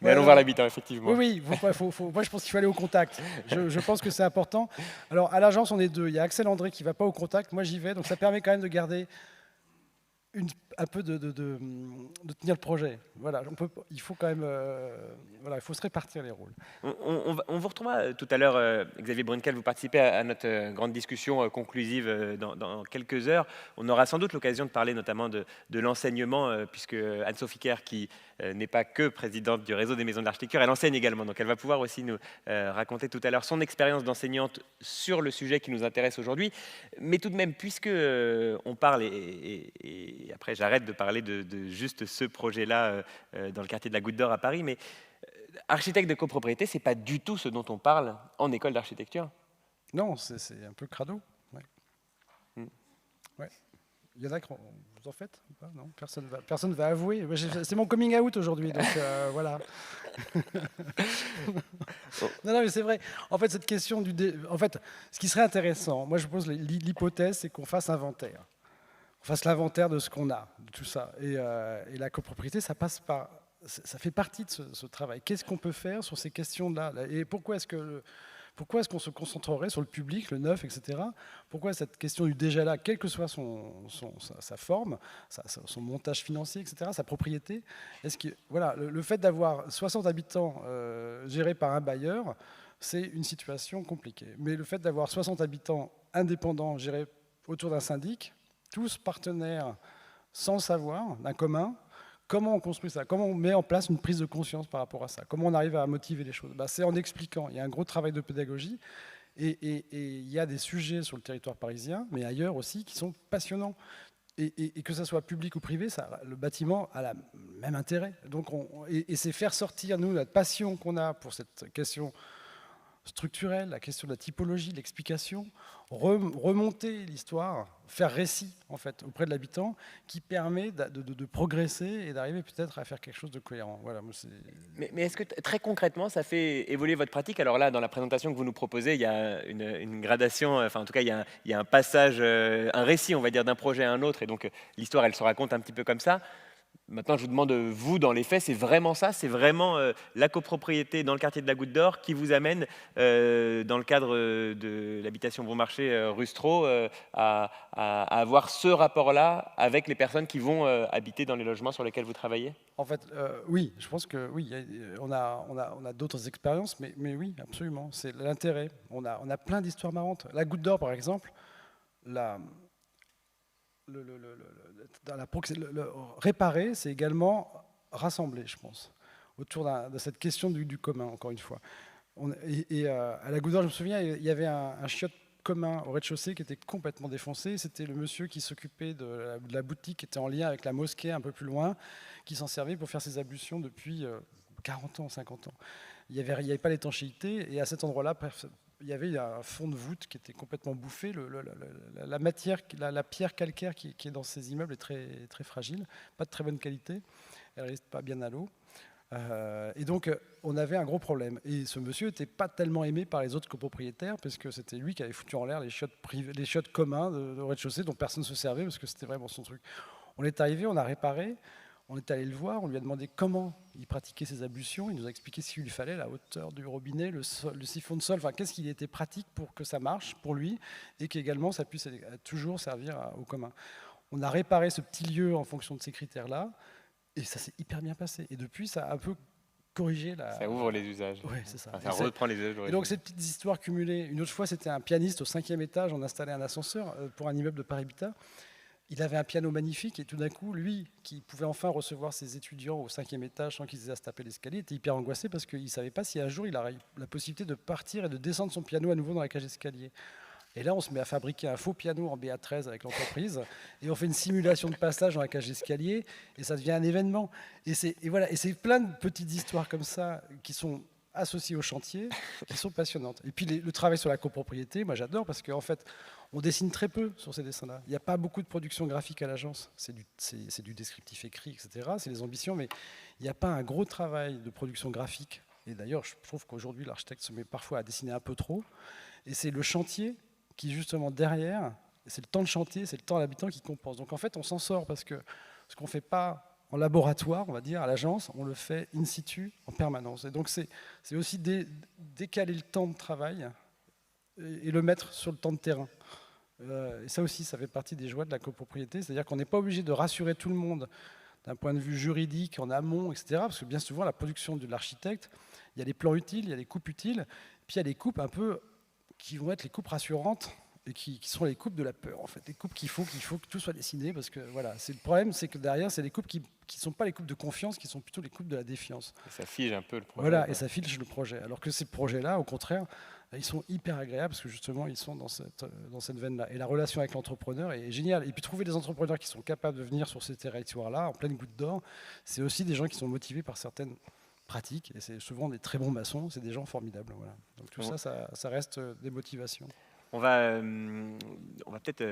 Mais allons voir l'habitant, effectivement. Oui, moi je pense qu'il faut aller au contact. Je pense que c'est important. Alors à l'agence, on est deux. Il y a Axel André qui ne va pas au contact, moi j'y vais, donc ça permet quand même de garder un peu de tenir le projet. Voilà, il faut quand même, il faut se répartir les rôles. On vous retrouvera tout à l'heure, Xavier Brunkel, vous participez à notre grande discussion conclusive dans quelques heures. On aura sans doute l'occasion de parler notamment de l'enseignement, puisque Anne-Sophie Kerr, qui n'est pas que présidente du réseau des maisons de l'architecture, elle enseigne également. Donc elle va pouvoir aussi nous raconter tout à l'heure son expérience d'enseignante sur le sujet qui nous intéresse aujourd'hui. Mais tout de même, puisque on parle, et après j'arrête de parler de juste ce projet-là dans le quartier de la Goutte d'Or à Paris, mais architecte de copropriété, c'est pas du tout ce dont on parle en école d'architecture. Non, c'est un peu crado. Ouais. Ouais. Il y en a qui vous en faites ou pas? Non, personne va avouer. C'est mon coming out aujourd'hui, donc voilà. Non, mais c'est vrai. En fait, cette question en fait, ce qui serait intéressant, moi je pose l'hypothèse, c'est qu'on fasse inventaire. On fasse l'inventaire de ce qu'on a, de tout ça. Et la copropriété, ça fait partie de ce travail. Qu'est-ce qu'on peut faire sur ces questions-là? Et pourquoi est-ce qu'on se concentrerait sur le public, le neuf, etc. Pourquoi cette question du déjà-là, quelle que soit sa forme, son montage financier, etc., sa propriété, voilà, le fait d'avoir 60 habitants gérés par un bailleur, c'est une situation compliquée. Mais le fait d'avoir 60 habitants indépendants gérés autour d'un syndic, tous partenaires sans savoir, d'un commun, Comment on construit ça? Comment on met en place une prise de conscience par rapport à ça? Comment on arrive à motiver les choses? C'est en expliquant. Il y a un gros travail de pédagogie. Et il y a des sujets sur le territoire parisien, mais ailleurs aussi, qui sont passionnants. Et que ça soit public ou privé, le bâtiment a le même intérêt. Donc et c'est faire sortir, nous, la passion qu'on a pour cette question structurelle, la question de la typologie, de l'explication, remonter l'histoire, faire récit, en fait, auprès de l'habitant, qui permet de progresser et d'arriver peut-être à faire quelque chose de cohérent. Voilà, mais est-ce que très concrètement, ça fait évoluer votre pratique? Alors là, dans la présentation que vous nous proposez, il y a une gradation, enfin en tout cas, il y a un passage, un récit, on va dire, d'un projet à un autre, et donc l'histoire, elle se raconte un petit peu comme ça. Maintenant, je vous demande, vous, dans les faits, c'est vraiment ça? C'est vraiment la copropriété dans le quartier de la Goutte d'Or qui vous amène, dans le cadre de l'habitation bon marché Rustro, à avoir ce rapport-là avec les personnes qui vont habiter dans les logements sur lesquels vous travaillez? En fait, oui, je pense que oui, on a d'autres expériences, mais oui, absolument, c'est l'intérêt. On a plein d'histoires marrantes. La Goutte d'Or, par exemple, réparer, c'est également rassembler, je pense, autour de cette question du commun, encore une fois. À la Goutte d'Or, je me souviens, il y avait un chiotte commun au rez-de-chaussée qui était complètement défoncé. C'était le monsieur qui s'occupait de la boutique qui était en lien avec la mosquée un peu plus loin, qui s'en servait pour faire ses ablutions depuis 40 ans, 50 ans. Il n'y avait pas d'étanchéité, et à cet endroit-là, il y avait un fond de voûte qui était complètement bouffé. La matière, la pierre calcaire qui est dans ces immeubles est très, très fragile, pas de très bonne qualité, elle ne résiste pas bien à l'eau. Et donc, on avait un gros problème. Et ce monsieur n'était pas tellement aimé par les autres copropriétaires, parce que c'était lui qui avait foutu en l'air les chiottes communs de rez-de-chaussée dont personne ne se servait, parce que c'était vraiment son truc. On est arrivé, on a réparé, on est allé le voir, on lui a demandé comment il pratiquait ses ablutions, il nous a expliqué ce qu'il lui fallait, la hauteur du robinet, le siphon de sol, enfin qu'est-ce qu'il était pratique pour que ça marche pour lui, et qu'également ça puisse toujours servir au commun. On a réparé ce petit lieu en fonction de ces critères-là, et ça s'est hyper bien passé. Et depuis, ça a un peu corrigé Ça ouvre les usages. Oui, c'est ça. Enfin, ça reprend les usages. Et donc, ces petites histoires cumulées. Une autre fois, c'était un pianiste au 5e étage. On installait un ascenseur pour un immeuble de Paris Habitat. Il avait un piano magnifique, et tout d'un coup, lui, qui pouvait enfin recevoir ses étudiants au 5e étage sans qu'ils aient à se taper l'escalier, était hyper angoissé parce qu'il ne savait pas si un jour il aurait la possibilité de partir et de descendre son piano à nouveau dans la cage d'escalier. Et là, on se met à fabriquer un faux piano en BA13 avec l'entreprise, et on fait une simulation de passage dans la cage d'escalier, et ça devient un événement. Et c'est plein de petites histoires comme ça qui sont associées au chantier, qui sont passionnantes. Et puis le travail sur la copropriété, moi j'adore, parce qu'en fait, on dessine très peu sur ces dessins-là. Il n'y a pas beaucoup de production graphique à l'agence. C'est du descriptif écrit, etc. C'est les ambitions, mais il n'y a pas un gros travail de production graphique. Et d'ailleurs, je trouve qu'aujourd'hui, l'architecte se met parfois à dessiner un peu trop. Et c'est le chantier qui, justement, derrière, c'est le temps de chantier, c'est le temps à l'habitant qui compense. Donc, en fait, on s'en sort parce que ce qu'on ne fait pas en laboratoire, on va dire, à l'agence, on le fait in situ, en permanence. Et donc, c'est aussi décaler le temps de travail et le mettre sur le temps de terrain. Et ça aussi, ça fait partie des joies de la copropriété, c'est-à-dire qu'on n'est pas obligé de rassurer tout le monde d'un point de vue juridique, en amont, etc. Parce que bien souvent, la production de l'architecte, il y a des plans utiles, il y a des coupes utiles, puis il y a des coupes un peu qui vont être les coupes rassurantes et qui sont les coupes de la peur, en fait. Les coupes qu'il faut que tout soit dessiné, parce que voilà, le problème, c'est que derrière, c'est des coupes qui ne sont pas les coupes de confiance, qui sont plutôt les coupes de la défiance. Et ça fige un peu le projet. Voilà, et ça fige le projet. Alors que ces projets-là, au contraire, ils sont hyper agréables, parce que justement, ils sont dans cette veine-là. Et la relation avec l'entrepreneur est géniale. Et puis trouver des entrepreneurs qui sont capables de venir sur ces territoires-là, en pleine Goutte d'Or, c'est aussi des gens qui sont motivés par certaines pratiques, et c'est souvent des très bons maçons, c'est des gens formidables. Voilà. Donc tout ça reste des motivations. On va peut-être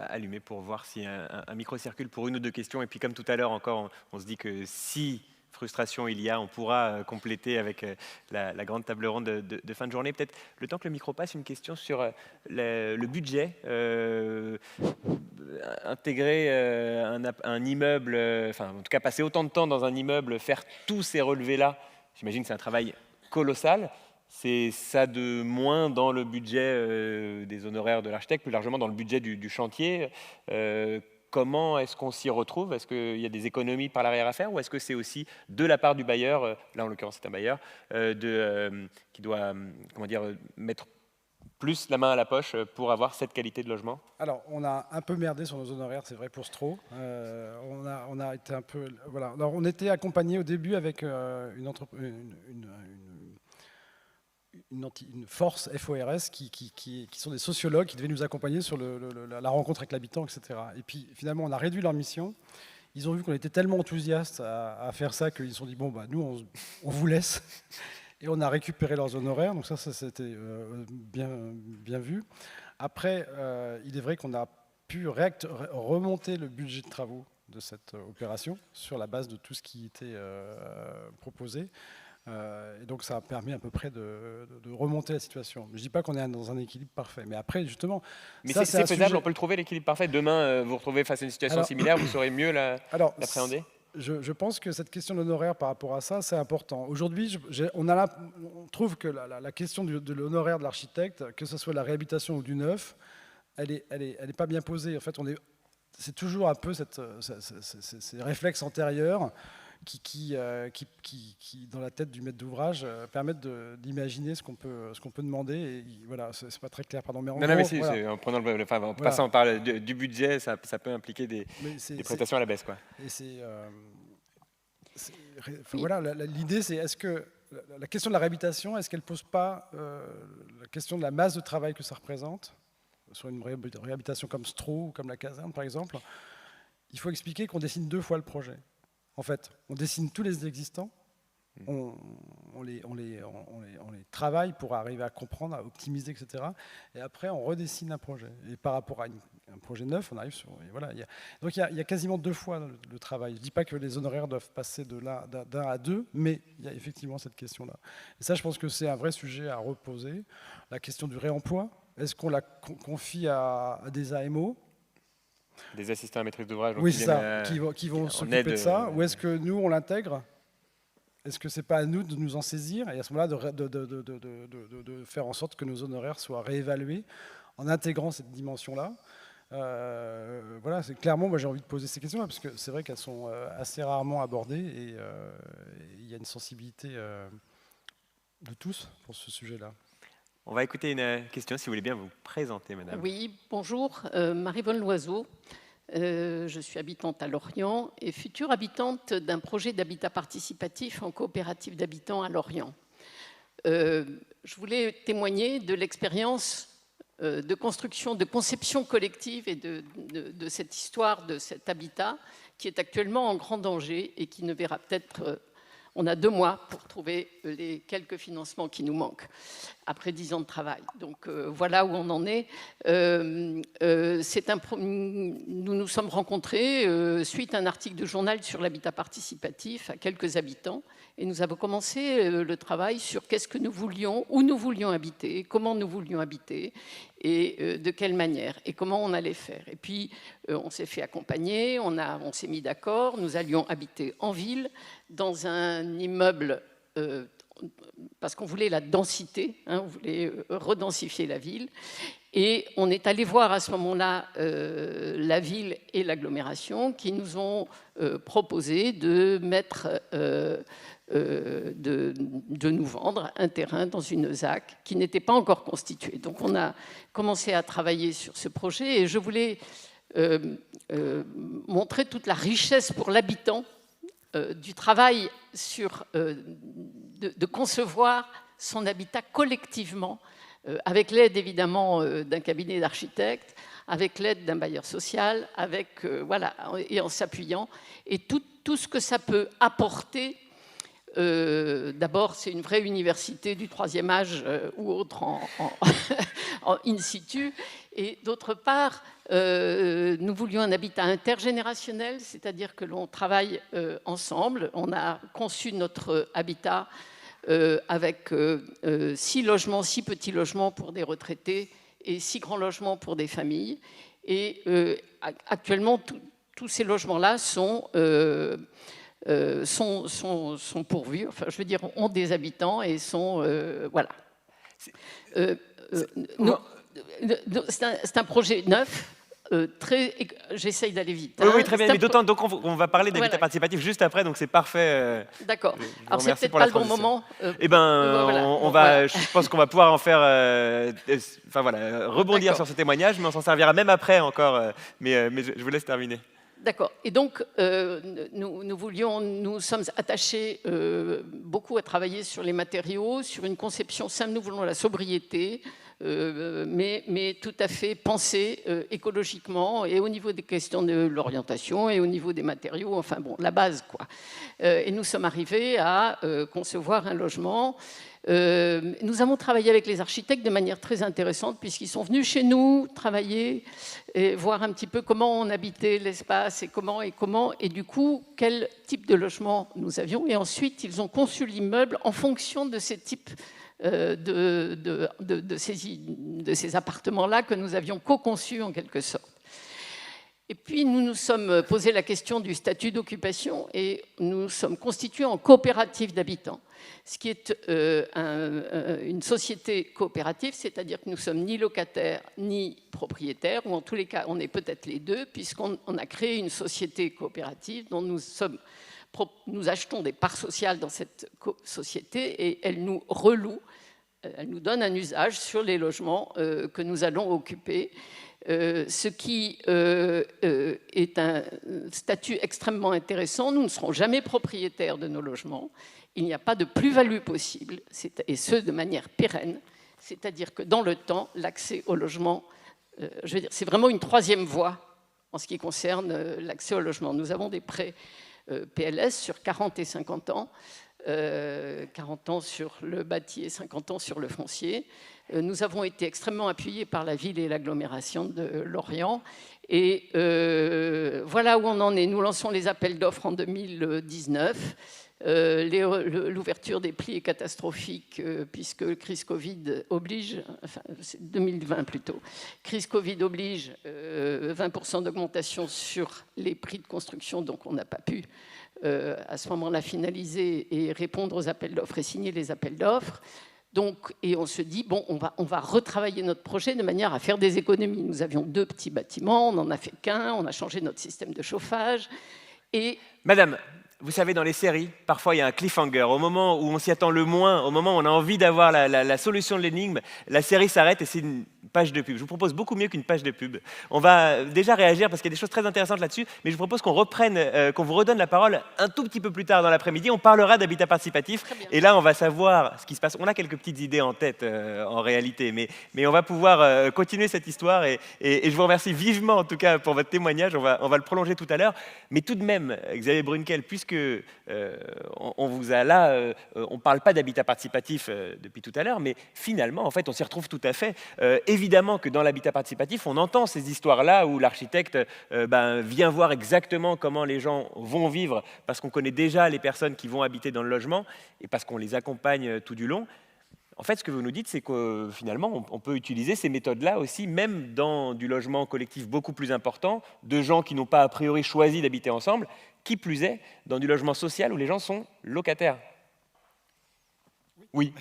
allumer pour voir si un micro circule pour une ou deux questions. Et puis comme tout à l'heure encore, on se dit que si frustration il y a, on pourra compléter avec la grande table ronde de fin de journée. Peut-être le temps que le micro passe, une question sur le budget. Intégrer un immeuble, enfin en tout cas passer autant de temps dans un immeuble, faire tous ces relevés-là, j'imagine que c'est un travail colossal. C'est ça de moins dans le budget des honoraires de l'architecte, plus largement dans le budget du chantier. Comment est-ce qu'on s'y retrouve? Est-ce qu'il y a des économies par l'arrière à faire, ou est-ce que c'est aussi de la part du bailleur, là en l'occurrence c'est un bailleur, qui doit mettre plus la main à la poche pour avoir cette qualité de logement? Alors, on a un peu merdé sur nos honoraires, c'est vrai, pour Stro. On a été un peu... Voilà. Alors, on était accompagné au début avec une force FORS qui sont des sociologues qui devaient nous accompagner sur la rencontre avec l'habitant, etc. Et puis, finalement, on a réduit leur mission. Ils ont vu qu'on était tellement enthousiastes à faire ça qu'ils se sont dit, bon, bah, nous, on vous laisse. Et on a récupéré leurs honoraires, donc ça c'était bien vu. Après, il est vrai qu'on a pu remonter le budget de travaux de cette opération sur la base de tout ce qui était proposé. Et donc ça a permis à peu près de remonter la situation. Je ne dis pas qu'on est dans un équilibre parfait, mais après justement... Mais c'est faisable, sujet... on peut le trouver l'équilibre parfait. Demain, vous vous retrouvez face à une situation similaire, vous saurez mieux l'appréhender. Je pense que cette question de l'honoraire par rapport à ça, c'est important. Aujourd'hui, on trouve que la question de l'honoraire de l'architecte, que ce soit la réhabilitation ou du neuf, elle est pas bien posée. En fait, c'est toujours un peu ces réflexes antérieurs qui, dans la tête du maître d'ouvrage, permettent d'imaginer ce qu'on peut demander. Et voilà, c'est pas très clair, pardon. Mais en passant par du budget, ça peut impliquer des prestations à la baisse, quoi. Et voilà, l'idée, c'est est-ce que la question de la réhabilitation, est-ce qu'elle pose pas la question de la masse de travail que ça représente sur une réhabilitation comme Stro ou comme la caserne, par exemple? Il faut expliquer qu'on dessine 2 fois le projet. En fait, on dessine tous les existants, on les travaille pour arriver à comprendre, à optimiser, etc. Et après, on redessine un projet. Et par rapport à un projet neuf, on arrive sur... Voilà, donc il y a quasiment 2 fois le travail. Je ne dis pas que les honoraires doivent passer d'un à 2, mais il y a effectivement cette question-là. Et ça, je pense que c'est un vrai sujet à reposer. La question du réemploi, est-ce qu'on la confie à des AMO ? Des assistants à maîtrise d'ouvrage, oui, c'est ça, qui vont s'occuper de ça. Ou est-ce que nous, on l'intègre? Est-ce que ce n'est pas à nous de nous en saisir et à ce moment-là de faire en sorte que nos honoraires soient réévalués en intégrant cette dimension-là? Voilà, clairement, moi j'ai envie de poser ces questions-là parce que c'est vrai qu'elles sont assez rarement abordées et il y a une sensibilité de tous pour ce sujet-là. On va écouter une question, si vous voulez bien vous présenter, madame. Oui, bonjour, Marie-Vonne Loiseau. Je suis habitante à Lorient et future habitante d'un projet d'habitat participatif en coopérative d'habitants à Lorient. Je voulais témoigner de l'expérience de construction, de conception collective et de cette histoire, de cet habitat qui est actuellement en grand danger et qui ne verra peut-être... On a 2 mois pour trouver les quelques financements qui nous manquent, après 10 ans de travail. Donc voilà où on en est. Nous nous sommes rencontrés suite à un article de journal sur l'habitat participatif à quelques habitants. Et nous avons commencé le travail sur qu'est-ce que nous voulions, où nous voulions habiter, comment nous voulions habiter et de quelle manière et comment on allait faire. Et puis on s'est fait accompagner, on s'est mis d'accord, nous allions habiter en ville, dans un immeuble, parce qu'on voulait la densité, on voulait redensifier la ville. Et on est allé voir à ce moment-là la ville et l'agglomération qui nous ont proposé de nous vendre un terrain dans une ZAC qui n'était pas encore constituée. Donc on a commencé à travailler sur ce projet et je voulais montrer toute la richesse pour l'habitant du travail sur, de concevoir son habitat collectivement, avec l'aide évidemment d'un cabinet d'architectes, avec l'aide d'un bailleur social, voilà, et en s'appuyant, et tout ce que ça peut apporter. D'abord, c'est une vraie université du 3e âge ou autre en in situ. Et d'autre part, nous voulions un habitat intergénérationnel, c'est-à-dire que l'on travaille ensemble. On a conçu notre habitat avec 6 logements, 6 petits logements pour des retraités et 6 grands logements pour des familles. Et actuellement, tous ces logements-là sont pourvus, enfin, je veux dire, ont des habitants et sont... voilà. C'est un projet neuf, J'essaye d'aller vite. Oui, hein. oui, très bien. Mais d'autant, donc on va parler d'habitat participatif juste après, donc c'est parfait. D'accord. Je vous Alors c'est remercie peut-être pour pas la le bon transition. moment. Eh ben, voilà. on Bon, va, voilà. je pense qu'on va pouvoir en faire, enfin voilà, rebondir D'accord. sur ce témoignage, mais on s'en servira même après encore. Mais je vous laisse terminer. D'accord. Et donc, nous sommes attachés beaucoup à travailler sur les matériaux, sur une conception simple. Nous voulons la sobriété, mais tout à fait pensée écologiquement et au niveau des questions de l'orientation et au niveau des matériaux. Enfin bon, la base, quoi. Et nous sommes arrivés à concevoir un logement. Nous avons travaillé avec les architectes de manière très intéressante puisqu'ils sont venus chez nous travailler et voir un petit peu comment on habitait l'espace et comment, et du coup, quel type de logement nous avions. Et ensuite, ils ont conçu l'immeuble en fonction de ces types de ces appartements-là que nous avions co-conçus en quelque sorte. Et puis, nous nous sommes posé la question du statut d'occupation et nous sommes constitués en coopérative d'habitants, ce qui est une société coopérative, c'est-à-dire que nous sommes ni locataires ni propriétaires, ou en tous les cas, on est peut-être les deux, puisqu'on a créé une société coopérative dont nous achetons des parts sociales dans cette société et elle nous reloue, elle nous donne un usage sur les logements que nous allons occuper. Ce qui est un statut extrêmement intéressant. Nous ne serons jamais propriétaires de nos logements. Il n'y a pas de plus-value possible, et ce, de manière pérenne. C'est-à-dire que dans le temps, l'accès au logement, je veux dire, c'est vraiment une troisième voie en ce qui concerne l'accès au logement. Nous avons des prêts PLS sur 40 et 50 ans, 40 ans sur le bâti et 50 ans sur le foncier. Nous avons été extrêmement appuyés par la ville et l'agglomération de Lorient. Et voilà où on en est. Nous lançons les appels d'offres en 2019. L'ouverture des prix est catastrophique puisque crise Covid oblige, enfin c'est 2020 plutôt, crise Covid oblige 20% d'augmentation sur les prix de construction, donc on n'a pas pu à ce moment-là finaliser et répondre aux appels d'offres et signer les appels d'offres. Donc, et on se dit, bon, on va retravailler notre projet de manière à faire des économies. Nous avions 2 petits bâtiments, on n'en a fait qu'un, on a changé notre système de chauffage. Et Madame, vous savez, dans les séries, parfois il y a un cliffhanger. Au moment où on s'y attend le moins, au moment où on a envie d'avoir la solution de l'énigme, la série s'arrête et c'est une page de pub. Je vous propose beaucoup mieux qu'une page de pub. On va déjà réagir parce qu'il y a des choses très intéressantes là-dessus, mais je vous propose qu'on reprenne, qu'on vous redonne la parole un tout petit peu plus tard dans l'après-midi. On parlera d'habitat participatif et là on va savoir ce qui se passe. On a quelques petites idées en tête en réalité, mais on va pouvoir continuer cette histoire et je vous remercie vivement en tout cas pour votre témoignage. On va le prolonger tout à l'heure, mais tout de même, Xavier Brunkel, puisque on vous a là, on ne parle pas d'habitat participatif depuis tout à l'heure, mais finalement, en fait, on s'y retrouve tout à fait. Évidemment que dans l'habitat participatif, on entend ces histoires-là où l'architecte vient voir exactement comment les gens vont vivre, parce qu'on connaît déjà les personnes qui vont habiter dans le logement et parce qu'on les accompagne tout du long. En fait, ce que vous nous dites, c'est que finalement, on peut utiliser ces méthodes-là aussi, même dans du logement collectif beaucoup plus important, de gens qui n'ont pas a priori choisi d'habiter ensemble, qui plus est, dans du logement social où les gens sont locataires. Oui.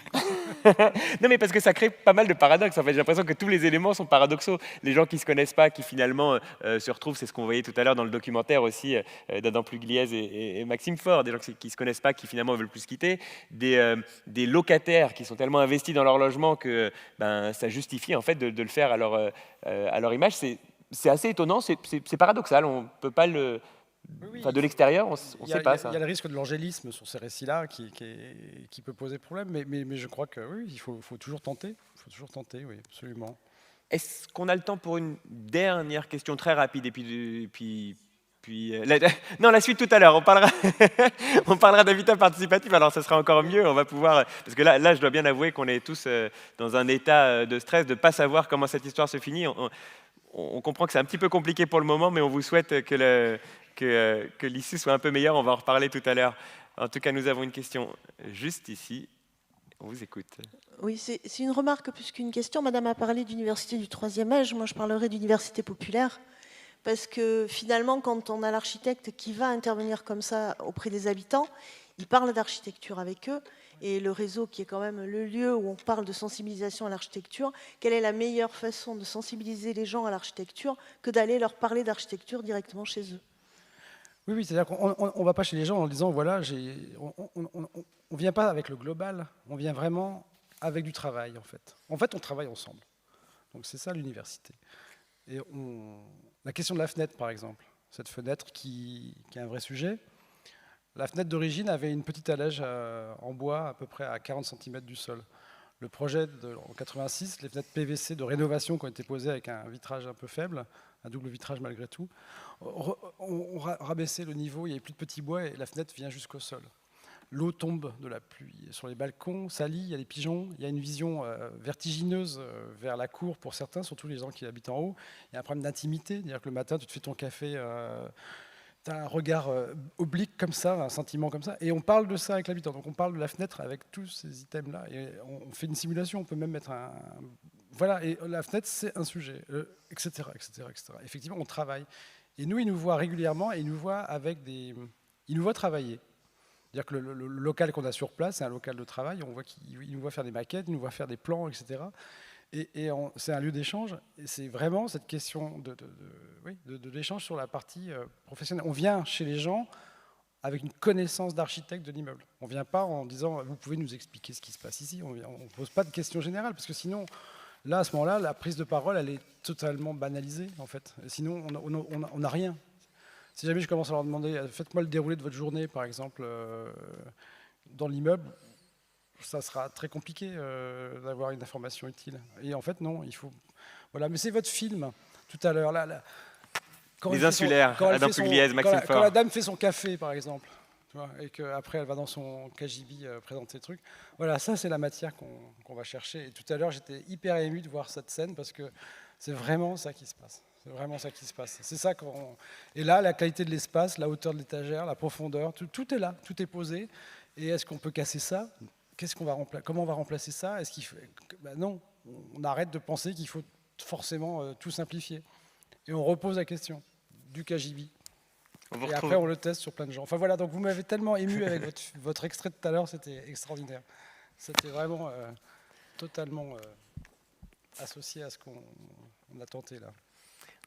Non, mais parce que ça crée pas mal de paradoxes. En fait, j'ai l'impression que tous les éléments sont paradoxaux. Les gens qui ne se connaissent pas, qui finalement se retrouvent, c'est ce qu'on voyait tout à l'heure dans le documentaire aussi d'Adam Pugliese et Maxime Faure, des gens qui ne se connaissent pas, qui finalement veulent plus quitter, des locataires qui sont tellement investis dans leur logement que ça justifie en fait de le faire à leur image. C'est assez étonnant, c'est paradoxal, on ne peut pas le... Oui, Enfin, de l'extérieur, on ne sait pas ça. Il y a le risque de l'angélisme sur ces récits-là qui peut poser problème, mais je crois que oui, il faut toujours tenter. Il faut toujours tenter, oui, absolument. Est-ce qu'on a le temps pour une dernière question très rapide et puis non, la suite tout à l'heure. On parlera d'habitat participatif. Alors, ça sera encore mieux. On va pouvoir, parce que là, je dois bien avouer qu'on est tous dans un état de stress de ne pas savoir comment cette histoire se finit. On comprend que c'est un petit peu compliqué pour le moment, mais on vous souhaite que l'issue soit un peu meilleure. On va en reparler tout à l'heure. En tout cas, nous avons une question juste ici. On vous écoute. Oui, c'est une remarque plus qu'une question. Madame a parlé d'université du troisième âge. Moi, je parlerai d'université populaire. Parce que finalement, quand on a l'architecte qui va intervenir comme ça auprès des habitants, il parle d'architecture avec eux. et le réseau qui est quand même le lieu où on parle de sensibilisation à l'architecture, quelle est la meilleure façon de sensibiliser les gens à l'architecture que d'aller leur parler d'architecture directement chez eux? Oui, c'est-à-dire qu'on ne va pas chez les gens en disant, voilà, on ne vient pas avec le global, on vient vraiment avec du travail, en fait. En fait, on travaille ensemble. Donc c'est ça l'université. Et la question de la fenêtre, par exemple, cette fenêtre qui est un vrai sujet. La fenêtre d'origine avait une petite allège en bois à peu près à 40 cm du sol. Le projet en 86, les fenêtres PVC de rénovation qui ont été posées avec un vitrage un peu faible, un double vitrage malgré tout, on rabaissait le niveau, il n'y avait plus de petits bois et la fenêtre vient jusqu'au sol. L'eau tombe de la pluie sur les balcons, salit, il y a des pigeons, il y a une vision vertigineuse vers la cour pour certains, surtout les gens qui habitent en haut. Il y a un problème d'intimité, c'est-à-dire que le matin, tu te fais ton café, tu as un regard oblique comme ça, un sentiment comme ça. Et on parle de ça avec l'habitant. Donc on parle de la fenêtre avec tous ces items-là. Et on fait une simulation, on peut même mettre un... Voilà, et la fenêtre, c'est un sujet, etc., etc., etc. Effectivement, on travaille. Et nous, ils nous voient régulièrement et ils nous voient avec des... Ils nous voient travailler. C'est-à-dire que le local qu'on a sur place, c'est un local de travail. On voit qu'ils nous voient faire des maquettes, ils nous voient faire des plans, etc. Et c'est un lieu d'échange. Et c'est vraiment cette question de l'échange sur la partie professionnelle. On vient chez les gens avec une connaissance d'architecte de l'immeuble. On ne vient pas en disant « vous pouvez nous expliquer ce qui se passe ici ». On ne pose pas de questions générales, parce que sinon, là, à ce moment-là, la prise de parole, elle est totalement banalisée, en fait. Et sinon, on n'a rien. Si jamais je commence à leur demander « faites-moi le déroulé de votre journée, par exemple, dans l'immeuble », ça sera très compliqué d'avoir une information utile. Et en fait, non, il faut... Voilà, mais c'est votre film, tout à l'heure. Les insulaires, Adam Pugliese, Maxime Faure. Quand la dame fait son café, par exemple, tu vois, et qu'après, elle va dans son KGB présenter le truc. Voilà, ça, c'est la matière qu'on va chercher. Et tout à l'heure, j'étais hyper ému de voir cette scène, parce que c'est vraiment ça qui se passe. C'est vraiment ça qui se passe. C'est ça qu'on... Et là, la qualité de l'espace, la hauteur de l'étagère, la profondeur, tout est là, tout est posé. Et est-ce qu'on peut casser ça ? Comment on va remplacer ça ? Est-ce qu'il faut... Ben non, on arrête de penser qu'il faut forcément tout simplifier. Et on repose la question du KGB. Et après, on le teste sur plein de gens. Enfin voilà, donc vous m'avez tellement ému avec votre extrait de tout à l'heure, c'était extraordinaire. C'était vraiment totalement associé à ce qu'on a tenté là.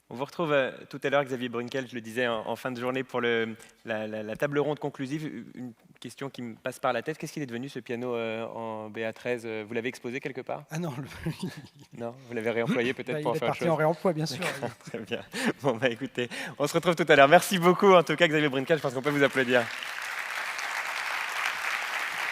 On vous retrouve tout à l'heure, Xavier Brunkel, je le disais en fin de journée pour la table ronde conclusive. Une question qui me passe par la tête. Qu'est-ce qu'il est devenu ce piano en BA13 ? Vous l'avez exposé quelque part ? Ah non. Non, vous l'avez réemployé peut-être pour faire autre chose. Il est parti en réemploi, bien sûr. Très bien. Bon, écoutez, on se retrouve tout à l'heure. Merci beaucoup en tout cas, Xavier Brunkel. Je pense qu'on peut vous applaudir.